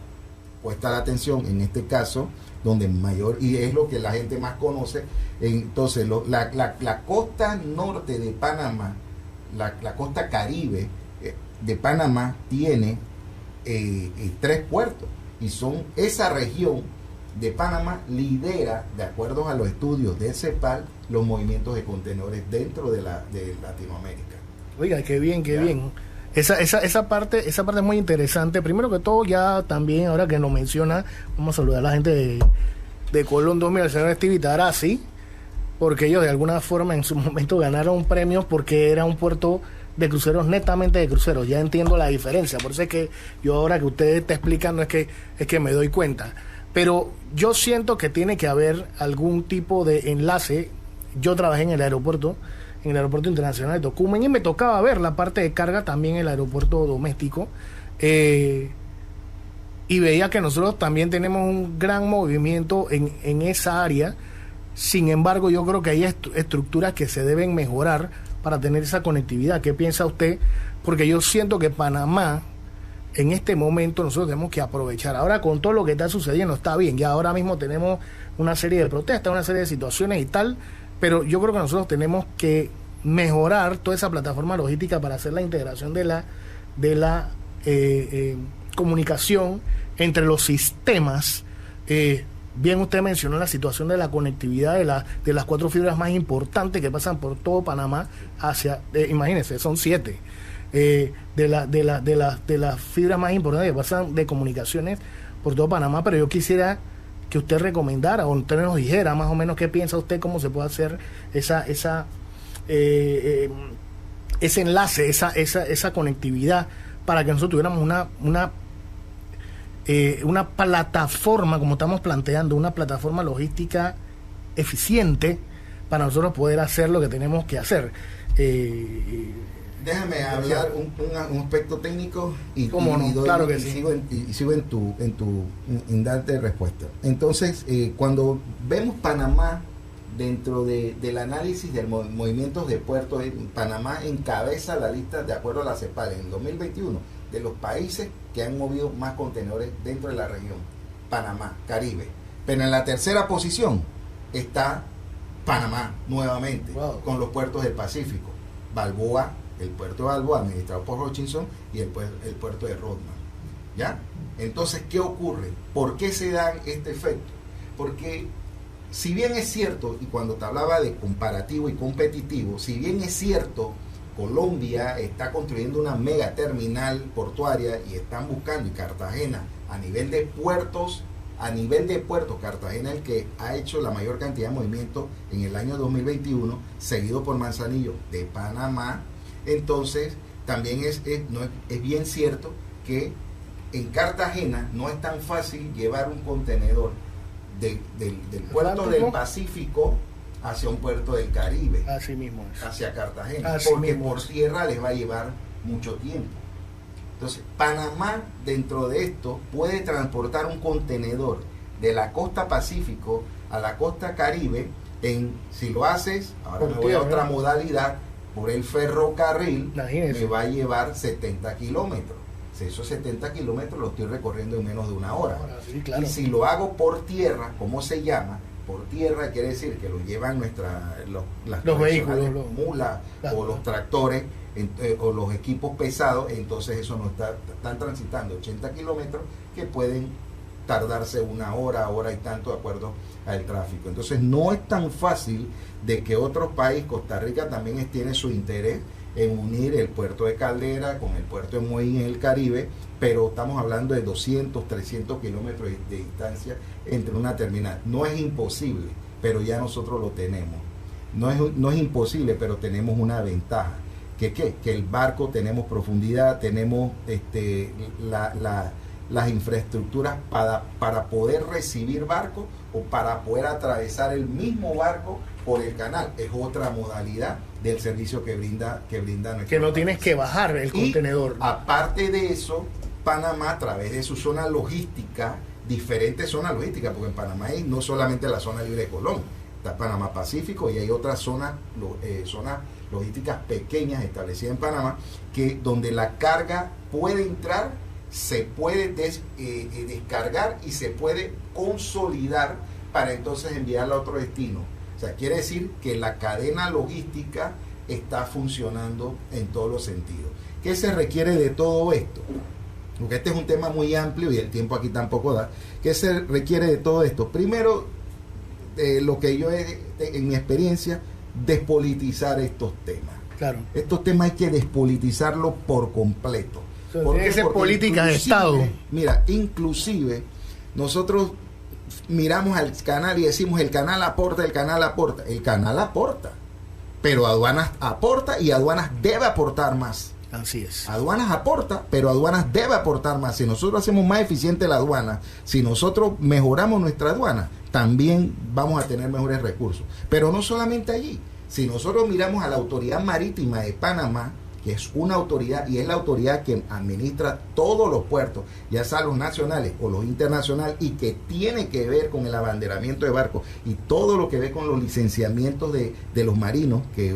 puesta la atención en este caso, donde mayor, y es lo que la gente más conoce. Entonces la costa norte de Panamá, la costa caribe de Panamá tiene 3 puertos, y son esa región de Panamá lidera, de acuerdo a los estudios del CEPAL, los movimientos de contenedores dentro de Latinoamérica. Oiga, qué bien. Esa parte es muy interesante. Primero que todo, ya también, ahora que nos menciona, vamos a saludar a la gente de Colón 2000, al señor Stevie Tarazzi, porque ellos de alguna forma en su momento ganaron premios porque era un puerto de cruceros, netamente de cruceros. Ya entiendo la diferencia, por eso es que yo ahora que usted está explicando es que me doy cuenta. Pero yo siento que tiene que haber algún tipo de enlace. Yo trabajé en el aeropuerto en el aeropuerto internacional de Tocumen, y me tocaba ver la parte de carga también en el aeropuerto doméstico, y veía que nosotros también tenemos un gran movimiento en esa área. Sin embargo, yo creo que hay estructuras que se deben mejorar para tener esa conectividad. ¿Qué piensa usted? Porque yo siento que Panamá, en este momento, nosotros tenemos que aprovechar. Ahora, con todo lo que está sucediendo, está bien. Ya ahora mismo tenemos una serie de protestas, una serie de situaciones y tal, pero yo creo que nosotros tenemos que mejorar toda esa plataforma logística para hacer la integración de la comunicación entre los sistemas. Bien, usted mencionó la situación de la conectividad de las 4 fibras más importantes que pasan por todo Panamá hacia, imagínense, son 7 de las fibras más importantes que pasan de comunicaciones por todo Panamá. Pero yo quisiera que usted recomendara, o usted nos dijera más o menos qué piensa usted, cómo se puede hacer ese enlace, esa conectividad, para que nosotros tuviéramos una plataforma, como estamos planteando, una plataforma logística eficiente para nosotros poder hacer lo que tenemos que hacer. Déjame hablar un aspecto técnico y claro que sí. sigo en darte respuesta. Entonces, cuando vemos Panamá dentro del análisis del movimientos de puertos, Panamá encabeza la lista, de acuerdo a la CEPAL, en 2021, de los países que han movido más contenedores dentro de la región. Panamá, Caribe. Pero en la tercera posición está Panamá, nuevamente, con los puertos del Pacífico. Balboa, el puerto de Balboa, administrado por Hutchinson, y el puerto de Rodman. ¿Ya? Entonces, ¿qué ocurre? ¿Por qué se da este efecto? Porque, si bien es cierto, y cuando te hablaba de comparativo y competitivo, si bien es cierto, Colombia está construyendo una mega terminal portuaria y están buscando, y Cartagena, a nivel de puertos, Cartagena el que ha hecho la mayor cantidad de movimientos en el año 2021, seguido por Manzanillo de Panamá. Entonces, también es bien cierto que en Cartagena no es tan fácil llevar un contenedor del puerto del Pacífico hacia un puerto del Caribe. Así mismo es. Hacia Cartagena. Porque por tierra les va a llevar mucho tiempo. Entonces, Panamá, dentro de esto, puede transportar un contenedor de la costa Pacífico a la costa Caribe si lo haces, ahora me voy a otra modalidad, por el ferrocarril, me va a llevar 70 kilómetros. Esos 70 kilómetros los estoy recorriendo en menos de una hora. Sí, claro. Y si lo hago por tierra, ¿cómo se llama? Por tierra quiere decir que lo llevan los vehículos, mulas o los tractores o los equipos pesados. Entonces eso no están transitando 80 kilómetros que pueden tardarse una hora y tanto, de acuerdo al tráfico. Entonces no es tan fácil de que otros países, Costa Rica también tiene su interés en unir el puerto de Caldera con el puerto de Moín en el Caribe, pero estamos hablando de 200, 300 kilómetros de distancia entre una terminal. No es imposible, pero ya nosotros lo tenemos. No es imposible, pero tenemos una ventaja. Que el barco, tenemos profundidad, tenemos las infraestructuras para poder recibir barcos o para poder atravesar el mismo barco por el canal. Es otra modalidad del servicio que brinda nuestro que no país. Tienes que bajar el contenedor. Aparte de eso, Panamá, a través de su zona logística, diferentes zonas logísticas, porque en Panamá hay no solamente la zona libre de Colón, está Panamá Pacífico y hay otras zonas logísticas pequeñas establecidas en Panamá, donde la carga puede entrar, se puede descargar y se puede consolidar para entonces enviarla a otro destino. O sea, quiere decir que la cadena logística está funcionando en todos los sentidos. ¿Qué se requiere de todo esto? Porque este es un tema muy amplio y el tiempo aquí tampoco da. ¿Qué se requiere de todo esto? Primero, lo que yo en mi experiencia, despolitizar estos temas. Claro. Estos temas hay que despolitizarlos por completo. Porque es política de Estado. Mira, inclusive nosotros miramos al canal y decimos el canal aporta. El canal aporta, pero aduanas aporta y aduanas debe aportar más. Así es. Aduanas aporta, pero aduanas debe aportar más. Si nosotros hacemos más eficiente la aduana, si nosotros mejoramos nuestra aduana, también vamos a tener mejores recursos. Pero no solamente allí, Si nosotros miramos a la Autoridad Marítima de Panamá, que es una autoridad y es la autoridad que administra todos los puertos, ya sea los nacionales o los internacionales, y que tiene que ver con el abanderamiento de barcos y todo lo que ve con los licenciamientos de los marinos que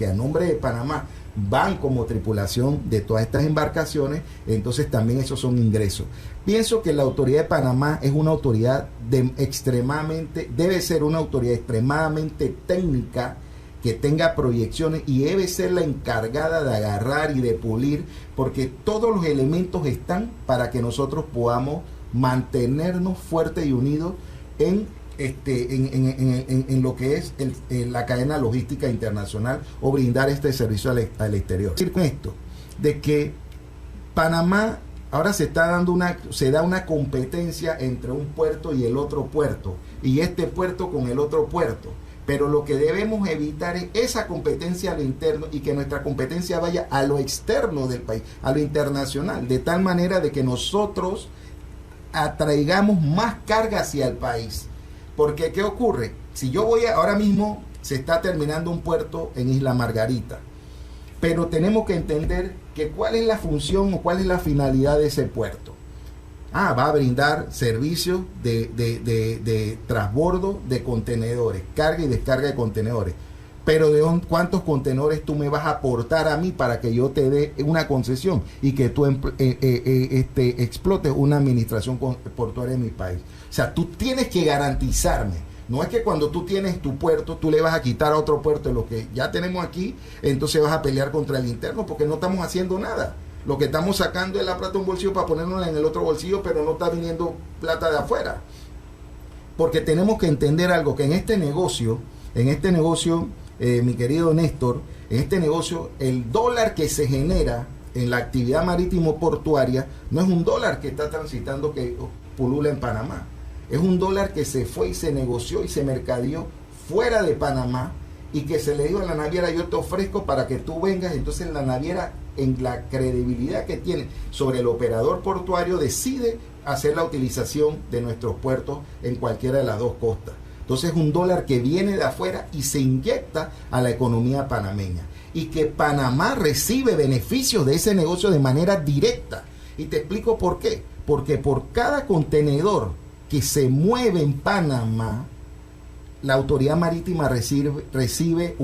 a nombre de Panamá van como tripulación de todas estas embarcaciones, entonces también esos son ingresos. Pienso que la Autoridad de Panamá es una autoridad debe ser una autoridad extremadamente técnica, que tenga proyecciones, y debe ser la encargada de agarrar y de pulir, porque todos los elementos están para que nosotros podamos mantenernos fuertes y unidos en lo que es la cadena logística internacional, o brindar este servicio al exterior. Decir con esto, de que Panamá ahora se da una competencia entre un puerto y el otro puerto, y este puerto con el otro puerto. Pero lo que debemos evitar es esa competencia a lo interno, y que nuestra competencia vaya a lo externo del país, a lo internacional, de tal manera de que nosotros atraigamos más carga hacia el país. Porque ¿qué ocurre? Si yo ahora mismo se está terminando un puerto en Isla Margarita, pero tenemos que entender que cuál es la función o cuál es la finalidad de ese puerto. Va a brindar servicios de transbordo de contenedores, carga y descarga de contenedores. Pero ¿cuántos contenedores tú me vas a aportar a mí para que yo te dé una concesión y que tú explotes una administración portuaria en mi país? O sea, tú tienes que garantizarme. No es que cuando tú tienes tu puerto, tú le vas a quitar a otro puerto de lo que ya tenemos aquí, entonces vas a pelear contra el interno, porque no estamos haciendo nada. Lo que estamos sacando es la plata de un bolsillo para ponerla en el otro bolsillo, pero no está viniendo plata de afuera. Porque tenemos que entender algo, que en este negocio, mi querido Néstor, en este negocio, el dólar que se genera en la actividad marítimo portuaria no es un dólar que está transitando, que pulula en Panamá. Es un dólar que se fue y se negoció y se mercadeó fuera de Panamá, y que se le dijo a la naviera: yo te ofrezco para que tú vengas. Entonces la naviera, en la credibilidad que tiene sobre el operador portuario, decide hacer la utilización de nuestros puertos en cualquiera de las dos costas. Entonces es un dólar que viene de afuera y se inyecta a la economía panameña, y que Panamá recibe beneficios de ese negocio de manera directa. Y te explico por qué. Porque por cada contenedor que se mueve en Panamá, la Autoridad Marítima recibe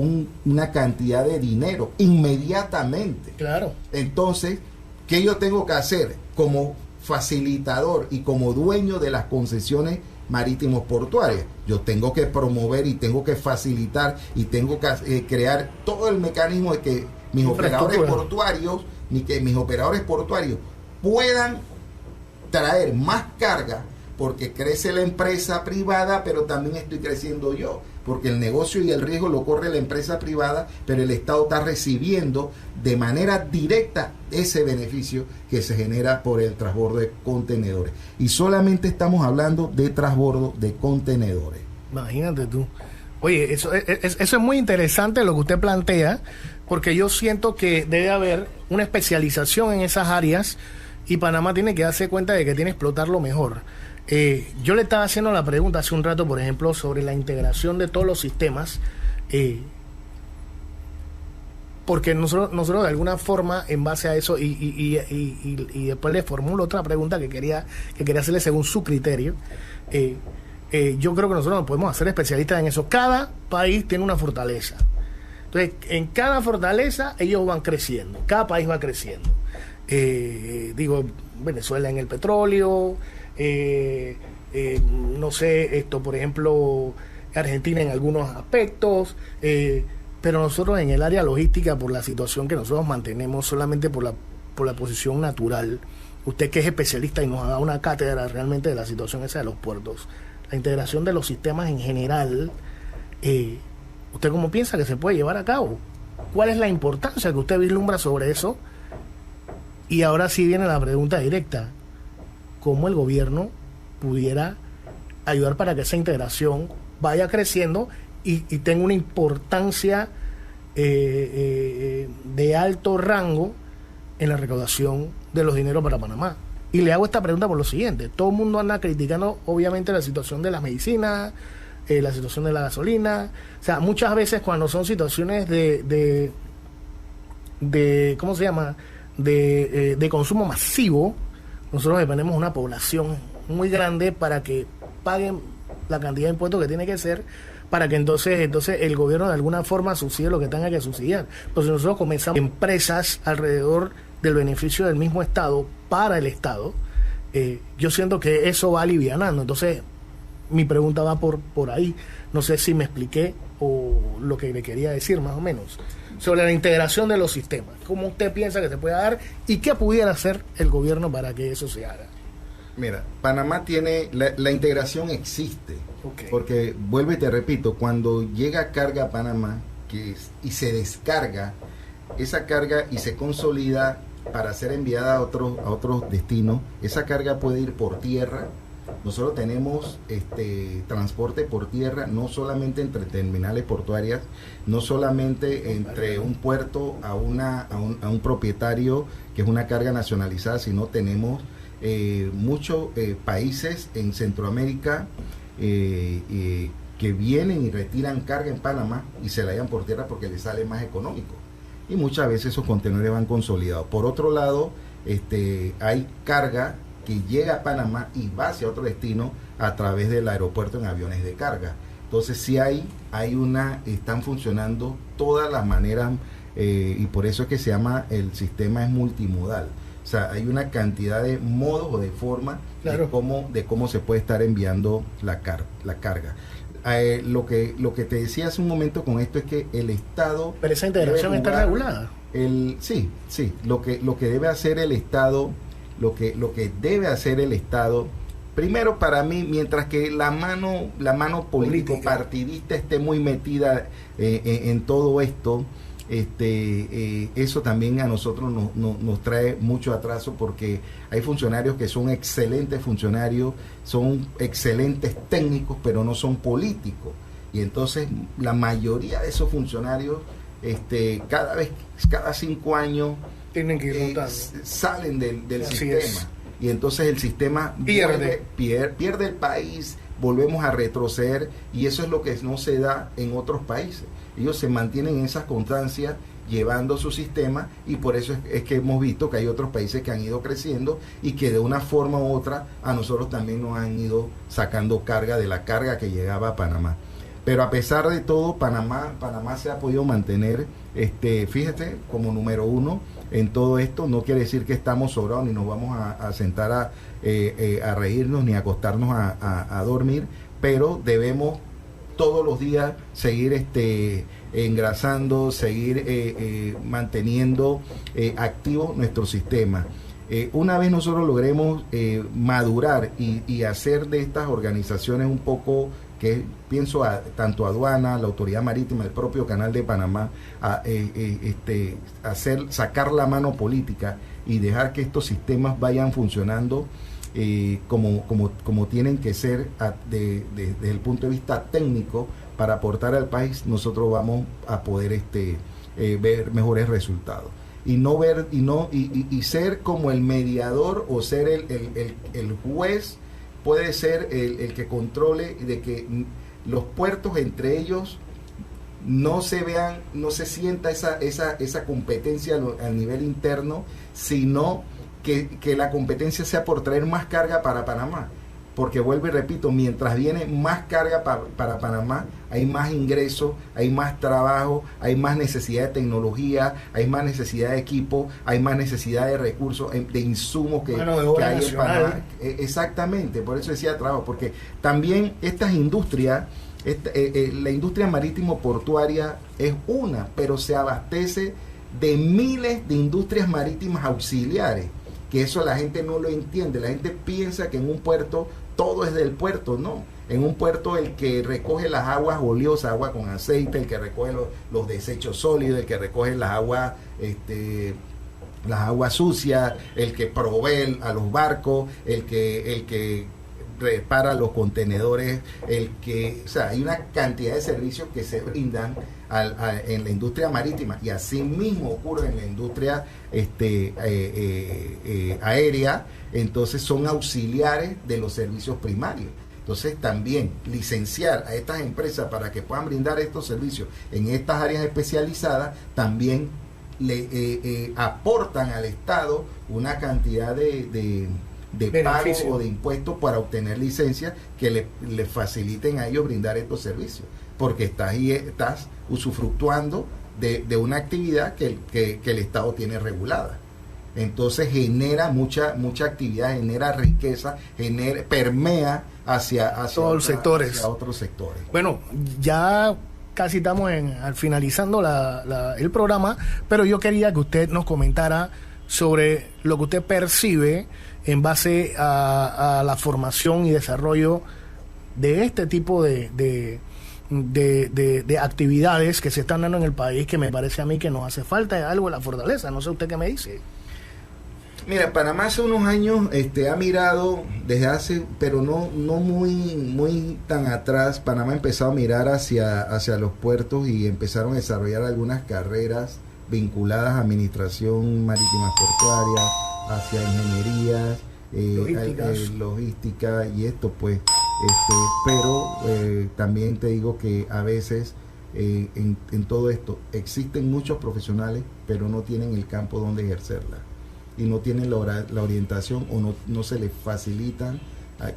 una cantidad de dinero inmediatamente. Claro. Entonces, ¿qué yo tengo que hacer como facilitador y como dueño de las concesiones marítimos portuarias? Yo tengo que promover y tengo que facilitar y tengo que crear todo el mecanismo de que mis operadores portuarios puedan traer más carga, porque crece la empresa privada, pero también estoy creciendo yo, porque el negocio y el riesgo lo corre la empresa privada, pero el Estado está recibiendo de manera directa ese beneficio que se genera por el transbordo de contenedores. Y solamente estamos hablando de transbordo de contenedores. Imagínate tú. Oye, eso es muy interesante lo que usted plantea, porque yo siento que debe haber una especialización en esas áreas, y Panamá tiene que darse cuenta de que tiene que explotarlo mejor. Yo le estaba haciendo la pregunta hace un rato, por ejemplo, sobre la integración de todos los sistemas, porque nosotros de alguna forma, en base a eso, y después le formulo otra pregunta que quería hacerle según su criterio. Yo creo que nosotros nos podemos hacer especialistas en eso. Cada país tiene una fortaleza. Entonces, en cada fortaleza ellos van creciendo, cada país va creciendo. Venezuela en el petróleo, no sé, por ejemplo, Argentina en algunos aspectos, pero nosotros en el área logística, por la situación que nosotros mantenemos, solamente por la posición natural, usted que es especialista y nos ha dado una cátedra realmente de la situación esa de los puertos, la integración de los sistemas en general, ¿usted cómo piensa que se puede llevar a cabo? ¿Cuál es la importancia que usted vislumbra sobre eso? Y ahora sí viene la pregunta directa: ¿cómo el gobierno pudiera ayudar para que esa integración vaya creciendo y tenga una importancia de alto rango en la recaudación de los dineros para Panamá? Y le hago esta pregunta por lo siguiente: todo el mundo anda criticando obviamente la situación de las medicinas, la situación de la gasolina. O sea, muchas veces cuando son situaciones de ¿cómo se llama? De consumo masivo, nosotros dependemos de una población muy grande para que paguen la cantidad de impuestos que tiene que ser, para que entonces el gobierno de alguna forma subsidie lo que tenga que subsidiar. Pues si nosotros comenzamos empresas alrededor del beneficio del mismo Estado para el Estado, yo siento que eso va alivianando. Entonces mi pregunta va por ahí. No sé si me expliqué o lo que le quería decir más o menos sobre la integración de los sistemas. ¿Cómo usted piensa que se puede dar y qué pudiera hacer el gobierno para que eso se haga? Mira, Panamá tiene, la integración existe, Okay. Porque, vuelvo y te repito, cuando llega carga a Panamá y se descarga esa carga y se consolida para ser enviada a otros destinos, esa carga puede ir por tierra. Nosotros tenemos transporte por tierra, no solamente entre terminales portuarias, no solamente entre un puerto a un propietario que es una carga nacionalizada, sino tenemos muchos países en Centroamérica que vienen y retiran carga en Panamá y se la llevan por tierra porque les sale más económico. Y muchas veces esos contenedores van consolidados. Por otro lado, hay carga que llega a Panamá y va hacia otro destino a través del aeropuerto en aviones de carga. Entonces sí están funcionando todas las maneras y por eso es que se llama, el sistema es multimodal. O sea, hay una cantidad de modos o de formas, claro, de cómo se puede estar enviando la carga. Lo que te decía hace un momento con esto es que el Estado... Pero esa integración está regulada. Sí. Lo que debe hacer el Estado... Lo que debe hacer el Estado, primero, para mí, mientras que la mano político-partidista esté muy metida en todo esto, eso también a nosotros nos trae mucho atraso, porque hay funcionarios que son excelentes funcionarios, son excelentes técnicos, pero no son políticos. Y entonces la mayoría de esos funcionarios, cada 5 años, tienen que ir salen del sistema, y entonces el sistema pierde el país, volvemos a retroceder, y eso es lo que no se da en otros países. Ellos se mantienen en esas constancias llevando su sistema, y por eso es que hemos visto que hay otros países que han ido creciendo y que de una forma u otra a nosotros también nos han ido sacando carga de la carga que llegaba a Panamá. Pero a pesar de todo, Panamá se ha podido mantener, fíjate, como número 1 en todo esto. No quiere decir que estamos sobrados ni nos vamos a sentar a reírnos ni a acostarnos a dormir, pero debemos todos los días seguir engrasando, seguir manteniendo activo nuestro sistema. Una vez nosotros logremos madurar y hacer de estas organizaciones un poco, que pienso tanto aduana, la autoridad marítima, el propio canal de Panamá, sacar la mano política y dejar que estos sistemas vayan funcionando como tienen que ser desde el punto de vista técnico para aportar al país, nosotros vamos a poder ver mejores resultados. Y ser como el mediador, o ser el juez, puede ser el que controle de que los puertos entre ellos no se sienta esa competencia a nivel interno, sino que la competencia sea por traer más carga para Panamá. Porque vuelvo y repito, mientras viene más carga para Panamá, hay más ingresos, hay más trabajo, hay más necesidad de tecnología, hay más necesidad de equipo, hay más necesidad de recursos, de insumos que hay en Panamá. Exactamente, por eso decía trabajo, porque también estas industrias, la industria marítimo portuaria es una, pero se abastece de miles de industrias marítimas auxiliares, que eso la gente no lo entiende. La gente piensa que en un puerto todo es del puerto. No, en un puerto el que recoge las aguas oleosas, agua con aceite, el que recoge los desechos sólidos, el que recoge las aguas sucias, el que provee a los barcos, el que repara los contenedores, o sea, hay una cantidad de servicios que se brindan en la industria marítima, y así mismo ocurre en la industria aérea. Entonces son auxiliares de los servicios primarios. Entonces también licenciar a estas empresas para que puedan brindar estos servicios en estas áreas especializadas también le aportan al Estado una cantidad de pago o de impuestos para obtener licencias que le faciliten a ellos brindar estos servicios, porque estás usufructuando de una actividad que el Estado tiene regulada. Entonces genera mucha actividad, genera riqueza, permea hacia todos los sectores, hacia otros sectores. Bueno, ya casi estamos finalizando el programa, pero yo quería que usted nos comentara sobre lo que usted percibe en base a la formación y desarrollo de este tipo de actividades que se están dando en el país, que me parece a mí que nos hace falta algo de la fortaleza. No sé usted qué me dice. Mira, Panamá hace unos años ha mirado desde hace, pero no muy tan atrás. Panamá ha empezado a mirar hacia los puertos y empezaron a desarrollar algunas carreras vinculadas a administración marítima portuaria, hacia ingeniería, logística y esto pues, pero también te digo que a veces en todo esto existen muchos profesionales, pero no tienen el campo donde ejercerla y no tienen la orientación o no se les facilitan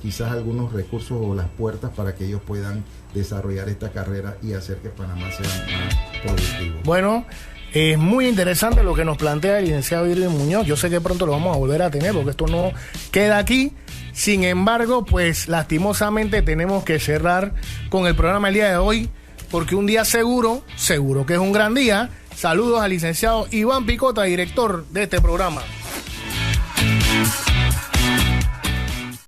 quizás algunos recursos o las puertas para que ellos puedan desarrollar esta carrera y hacer que Panamá sea más productivo. Bueno, es muy interesante lo que nos plantea el licenciado Irving Muñoz. Yo sé que pronto lo vamos a volver a tener porque esto no queda aquí. Sin embargo, pues lastimosamente tenemos que cerrar con el programa el día de hoy, porque un día seguro que es un gran día. Saludos al licenciado Iván Picota, director de este programa.